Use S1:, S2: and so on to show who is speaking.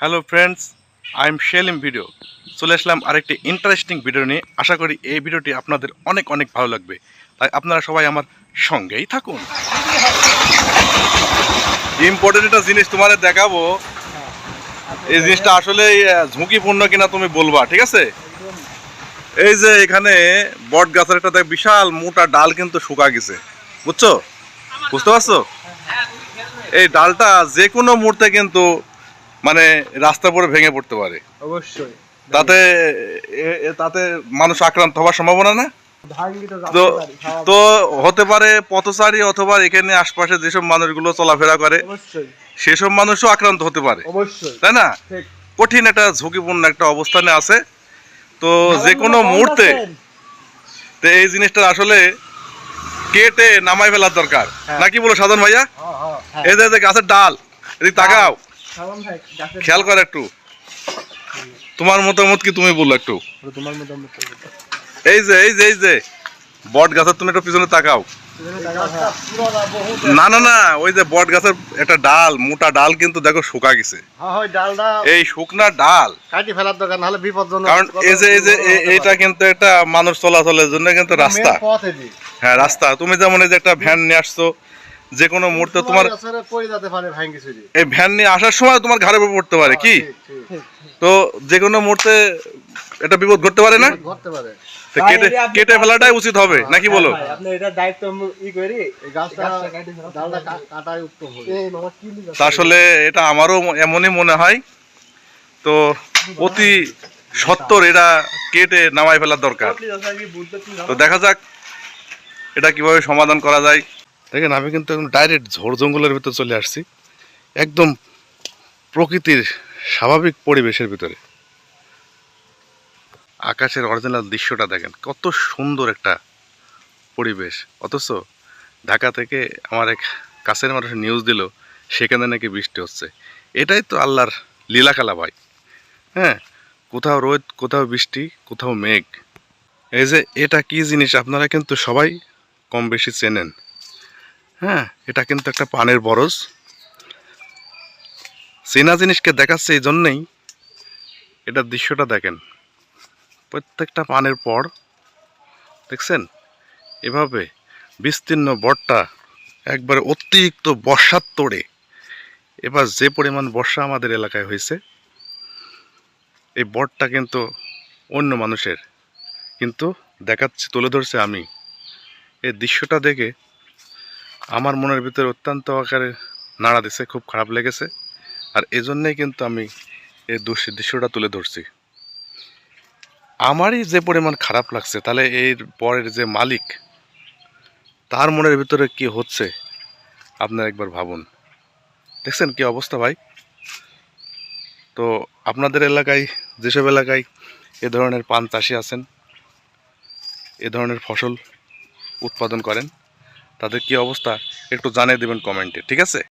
S1: Hello friends, I am Shelim video. চলে আসলাম আরেকটি ইন্টারেস্টিং ভিডিও নিয়ে। আশা করি এই ভিডিওটি আপনাদের অনেক অনেক ভালো লাগবে, তাই আপনারা সবাই আমার সঙ্গেই থাকুন। ইম্পর্টেন্ট একটা জিনিস তোমাদের দেখাবো। এই জিনিসটা আসলে ঝুঁকিপূর্ণ কিনা তুমি বলবা, ঠিক আছে? এই যে এখানে বট গাছের একটা বিশাল মোটা ডাল কিন্তু শুকা গেছে, বুঝছো? বুঝতে পারছো? এই ডালটা যে কোনো মুহূর্তে কিন্তু মানে রাস্তার উপরে ভেঙে পড়তে পারে।
S2: অবশ্যই
S1: তাতে তাতে মানুষ আক্রান্ত হওয়ার সম্ভাবনা না। তো তো হতে পারে পথচারী অথবা এখানে আশপাশে যেসব মানুষগুলো চলাফেরা করে সেসব মানুষও আক্রান্ত হতে পারে, তাই না? কঠিন একটা ঝুঁকিপূর্ণ একটা অবস্থানে আছে। তো যে কোনো মুহূর্তে তো এই জিনিসটা আসলে কেটে নামাই ফেলার দরকার, নাকি বলো সাধন ভাইয়া? এই যে গাছের ডাল, এদিকে তাকাও, খেয়াল করে একটু। তোমার মতামত কি তুমি বললো একটু? এই যে এই যে এই যে বট গাছের, তুমি একটু পিছনে তাকাও। না না না, ওই যে বট গাছের একটা ডাল, মোটা ডাল কিন্তু দেখো শুকা গেছে। এই শুকনা ডাল
S2: কাটি ফেলার দরকার, নাহলে বিপজ্জনক।
S1: কারণ এই যে এইটা কিন্তু একটা মানুষ চলাচলের জন্য কিন্তু রাস্তা। হ্যাঁ রাস্তা। তুমি যেমন এই যে একটা ভ্যান নিয়ে আসছো, যে কোনো মুহূর্তে তোমার এই ভ্যান নিয়ে আসার সময় তোমার ঘাড়ে উপর পড়তে পারে কি? তো যে কোনো মুহূর্তে এটা বিপদ ঘটতে পারে না? কেটে কেটে ফেলাটাই উচিত হবে, নাকি বলো? আসলে এটা আমারও এমনই মনে হয়। তো অতি সত্বর এটা কেটে নামাই ফেলার দরকার। তো দেখা যাক এটা কিভাবে সমাধান করা যায়। দেখেন, আমি কিন্তু একদম ডাইরেক্ট ঝোড় জঙ্গলের ভিতরে চলে আসছি, একদম প্রকৃতির স্বাভাবিক পরিবেশের ভিতরে। আকাশের অরিজিনাল দৃশ্যটা দেখেন, কত সুন্দর একটা পরিবেশ। অথচ ঢাকা থেকে আমার এক কাছের মানুষ নিউজ দিল সেখানে নাকি বৃষ্টি হচ্ছে। এটাই তো আল্লাহর লীলাখেলা ভাই। হ্যাঁ, কোথাও রোদ, কোথাও বৃষ্টি, কোথাও মেঘ। এই যে এটা কি জিনিস আপনারা কিন্তু সবাই কম বেশি চেনেন। হ্যাঁ, এটা কিন্তু একটা পানের বরজ। চেনা জিনিসকে দেখাচ্ছে এই জন্যেই। এটার দৃশ্যটা দেখেন, প্রত্যেকটা পানের পর দেখছেন এভাবে বিস্তীর্ণ বটটা একবারে অতিরিক্ত বর্ষার তোড়ে। এবার যে পরিমাণ বর্ষা আমাদের এলাকায় হয়েছে, এই বটটা কিন্তু অন্য মানুষের, কিন্তু দেখাচ্ছে, তুলে ধরছে আমি। এই দৃশ্যটা দেখে আমার মনের ভিতরে অত্যন্ত আকারে নাড়া দিছে, খুব খারাপ লেগেছে। আর এজন্যই কিন্তু আমি এই দৃশ্যটা তুলে ধরছি। আমারই যে পরিমাণ খারাপ লাগছে, তাহলে এর পরের যে মালিক, তার মনের ভিতরে কি হচ্ছে আপনারা একবার ভাবুন। দেখছেন কি অবস্থা ভাই? তো আপনাদের এলাকায়, যেসব এলাকায় এ ধরনের পান চাষি আছেন, এ ধরনের ফসল উৎপাদন করেন, তাদের কি অবস্থা একটু জানিয়ে দেবেন কমেন্টে, ঠিক আছে?